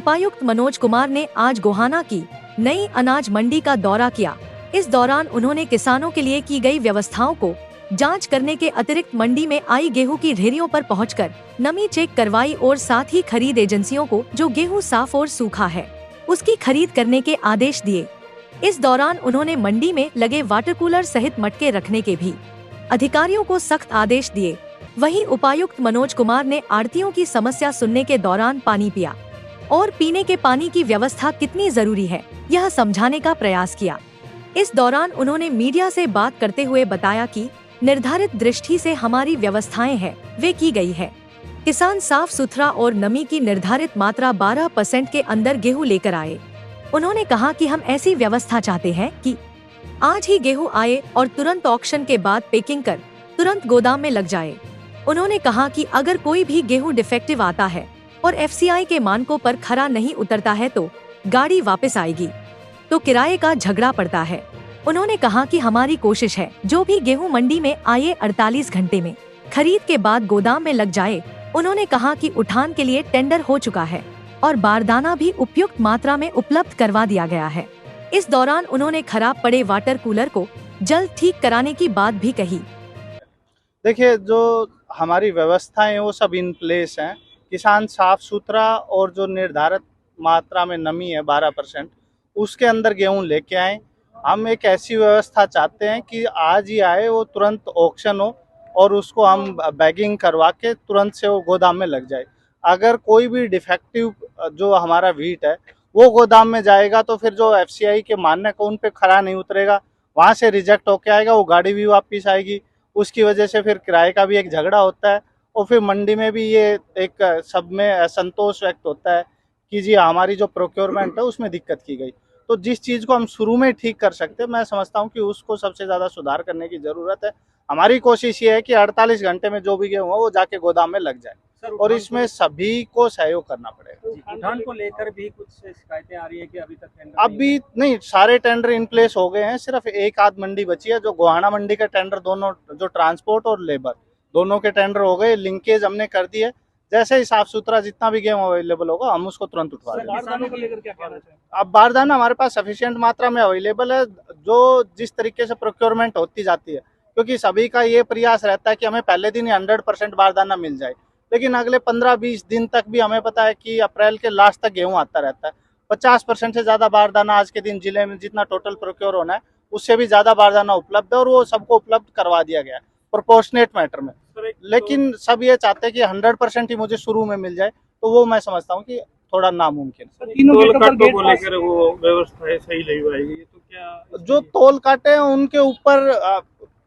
उपायुक्त मनोज कुमार ने आज गोहाना की नई अनाज मंडी का दौरा किया। इस दौरान उन्होंने किसानों के लिए की गई व्यवस्थाओं को जांच करने के अतिरिक्त मंडी में आई गेहूं की ढेरियों पर पहुंचकर नमी चेक करवाई और साथ ही खरीद एजेंसियों को जो गेहूं साफ और सूखा है उसकी खरीद करने के आदेश दिए। इस दौरान उन्होंने मंडी में लगे वाटर कूलर सहित मटके रखने के भी अधिकारियों को सख्त आदेश दिए। वहीं उपायुक्त मनोज कुमार ने आढ़तियों की समस्या सुनने के दौरान पानी पिया और पीने के पानी की व्यवस्था कितनी जरूरी है यह समझाने का प्रयास किया। इस दौरान उन्होंने मीडिया से बात करते हुए बताया कि निर्धारित दृष्टि से हमारी व्यवस्थाएं हैं वे की गई है। किसान साफ सुथरा और नमी की निर्धारित मात्रा 12% के अंदर गेहूं लेकर आए। उन्होंने कहा कि हम ऐसी व्यवस्था चाहते हैं कि आज ही गेहूं आए और तुरंत ऑक्शन के बाद पैकिंग कर तुरंत गोदाम में लग जाए। उन्होंने कहा कि अगर कोई भी गेहूं डिफेक्टिव आता है और एफसीआई के मानकों पर खरा नहीं उतरता है तो गाड़ी वापस आएगी तो किराए का झगड़ा पड़ता है। उन्होंने कहा कि हमारी कोशिश है जो भी गेहूं मंडी में आए 48 घंटे में खरीद के बाद गोदाम में लग जाए। उन्होंने कहा कि उठान के लिए टेंडर हो चुका है और बारदाना भी उपयुक्त मात्रा में उपलब्ध करवा दिया गया है। इस दौरान उन्होंने खराब पड़े वाटर कूलर को जल्द ठीक कराने की बात भी कही। देखिए, जो हमारी व्यवस्थाएं वो सब इन प्लेस हैं। किसान साफ सुथरा और जो निर्धारित मात्रा में नमी है 12%, उसके अंदर गेहूं लेके आए। हम एक ऐसी व्यवस्था चाहते हैं कि आज ही आए, वो तुरंत ऑक्शन हो और उसको हम बैगिंग करवा के तुरंत से वो गोदाम में लग जाए। अगर कोई भी डिफेक्टिव जो हमारा व्हीट है वो गोदाम में जाएगा तो फिर जो एफसीआई के मानक उन पे खरा नहीं उतरेगा, वहाँ से रिजेक्ट होके आएगा, वो गाड़ी भी वापस आएगी। उसकी वजह से फिर किराए का भी एक झगड़ा होता है और फिर मंडी में भी ये एक सब में असंतोष व्यक्त होता है कि जी हमारी जो प्रोक्योरमेंट है उसमें दिक्कत की गई। तो जिस चीज़ को हम शुरू में ठीक कर सकते हैं, मैं समझता हूँ कि उसको सबसे ज़्यादा सुधार करने की ज़रूरत है। हमारी कोशिश ये है कि 48 घंटे में जो भी गेहूँ है वो जाके गोदाम में लग जाए और इसमें सभी को सहयोग करना पड़ेगा। उठान को लेकर भी कुछ शिकायतें आ रही है कि अभी तक टेंडर अभी नहीं, सारे टेंडर इन प्लेस हो गए हैं। सिर्फ एक आध मंडी बची है, जो गोहाना मंडी का टेंडर, दोनों जो ट्रांसपोर्ट और लेबर दोनों के टेंडर हो गए। लिंकेज हमने कर दिए। जैसे ही साफ सुथरा जितना भी गेहूं अवेलेबल होगा हम उसको तुरंत उठवा देंगे। किसानों को लेकर क्या कहना चाहिए? अब बारदाना हमारे पास सफिशिएंट मात्रा में अवेलेबल है, जो जिस तरीके से प्रोक्योरमेंट होती जाती है, क्योंकि सभी का ये प्रयास रहता है कि हमें पहले दिन ही 100% बारदाना मिल जाए, लेकिन अगले 15-20 दिन तक भी हमें पता है कि अप्रैल के लास्ट तक गेहूं आता रहता है। 50% से ज़्यादा बारदाना आज के दिन जिले में जितना टोटल प्रोक्योर होना है उससे भी ज़्यादा बारदाना उपलब्ध है और वो सबको उपलब्ध करवा दिया गया है प्रोपोर्शनेट मैटर में। लेकिन सब ये चाहते हैं कि 100% ही मुझे शुरू में मिल जाए, तो वो मैं समझता हूँ कि थोड़ा नामुमकिन। वो व्यवस्था सही नहीं पाएगी तो क्या जो तोल काटे हैं उनके ऊपर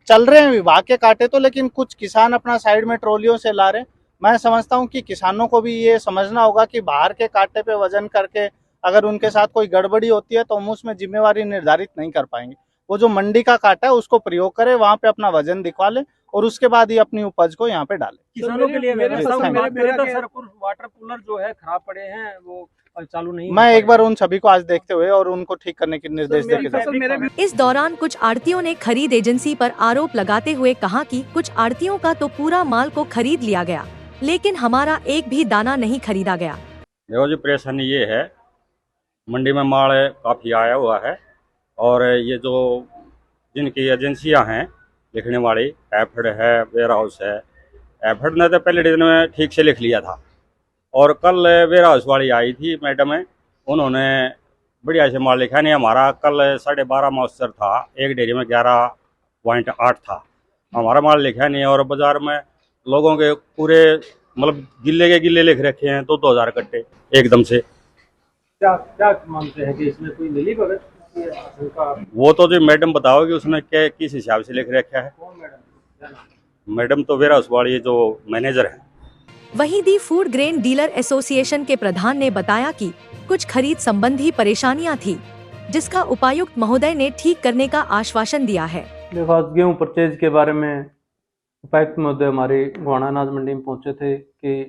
चल रहे हैं विभाग के काटे तो, लेकिन कुछ किसान अपना साइड में ट्रॉलियों से ला रहे हैं। मैं समझता हूँ कि किसानों को भी ये समझना होगा कि बाहर के कांटे पे वजन करके अगर उनके साथ कोई गड़बड़ी होती है तो हम उसमें जिम्मेवारी निर्धारित नहीं कर पाएंगे। वो जो मंडी का कांटा है उसको प्रयोग करें, वहाँ पे अपना वजन दिखवा लें और उसके बाद ही अपनी उपज को यहाँ पे डालें। किसानों के लिए वाटर कूलर जो है खराब पड़े हैं, वो चालू नहीं। मैं एक बार उन सभी को आज देखते हुए और उनको ठीक करने के निर्देश देके। इस दौरान कुछ आढ़तियों ने खरीद एजेंसी पर आरोप लगाते हुए कहा कि कुछ आढ़तियों का तो पूरा माल को खरीद लिया गया, लेकिन हमारा एक भी दाना नहीं खरीदा गया। देखो जी, परेशानी ये है, मंडी में माल काफ़ी आया हुआ है और ये जो जिनकी एजेंसियां हैं लिखने वाली, एफड है, वेयर हाउस है। एफड ने तो पहले दिन में ठीक से लिख लिया था और कल वेयर हाउस वाली आई थी मैडम है, उन्होंने बढ़िया से माल लिखा नहीं। हमारा कल 12.5 मॉइस्चर था, एक डेयरी में 11.8 था, हमारा माल लिखा नहीं और बाजार में लोगों के पूरे मतलब गिल्ले के गिल्ले लिख रखे हैं तो 2000 कट्टे एकदम से। क्या क्या मानते हैं कि इसमें कोई मिली भगत? वो तो जो मैडम बताओगे उसने क्या किस हिसाब से लिख रखा है। कौन मैडम? मैडम तो वेयर हाउस वाली जो मैनेजर है। वहीं दी फूड ग्रेन डीलर एसोसिएशन के प्रधान ने बताया कि कुछ खरीद संबंधी परेशानियां थी, जिसका उपायुक्त महोदय ने ठीक करने का आश्वासन दिया है। गेहूं परचेज के बारे में उपायुक्त महोदय हमारे गोहाना अनाज मंडी में पहुंचे थे कि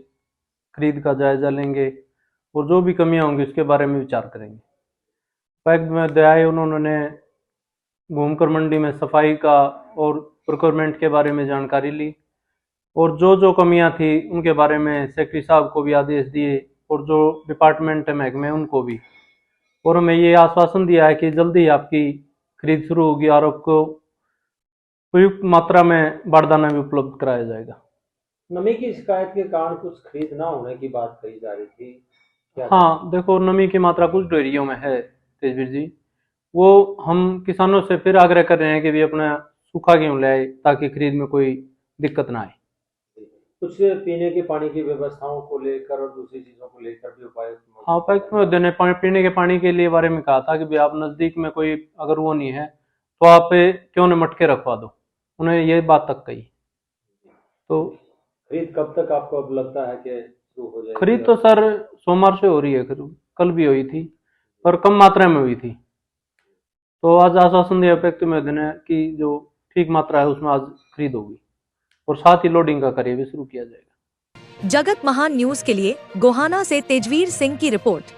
खरीद का जायजा लेंगे और जो भी कमियां होंगी उसके बारे में विचार करेंगे। उपायुक्त महोदय आए, उन्होंने घूमकर मंडी में सफाई का और प्रोक्योरमेंट के बारे में जानकारी ली और जो जो कमियां थी उनके बारे में सेक्रेटरी साहब को भी आदेश दिए और जो डिपार्टमेंट है महकमे उनको भी, और हमें ये आश्वासन दिया है कि जल्दी आपकी खरीद शुरू होगी और आपको उपयुक्त मात्रा में बारदाना भी उपलब्ध कराया जाएगा। नमी की शिकायत के कारण कुछ खरीद ना होने की बात कही जा रही थी, क्या? हाँ देखो, नमी की मात्रा कुछ डेयरियों में है तेजवीर जी, वो हम किसानों से फिर आग्रह कर रहे हैं कि भी अपना सूखा गेहूं ले आए ताकि खरीद में कोई दिक्कत ना आए। कुछ पीने के पानी की व्यवस्थाओं को लेकर और दूसरी चीजों को लेकर भी उपायुक्त हाँ, उपायुक्त महोदय ने पीने के पानी के लिए बारे में कहा था कि भी आप नज़दीक में कोई अगर वो नहीं है तो आप क्यों न मटके रखवा दो, उन्हें ये बात तक कही। तो खरीद कब तक आपको अब लगता है कि शुरू हो जाएगी? खरीद तो सर सोमवार से हो रही है, कल भी हुई थी पर कम मात्रा में हुई थी। तो आज आश्वासन दिया उपायुक्त महोदय ने कि जो ठीक मात्रा है उसमें आज खरीद होगी और साथ ही लोडिंग का कार्य भी शुरू किया जाएगा। जगत महान न्यूज के लिए गोहाना से तेजवीर सिंह की रिपोर्ट।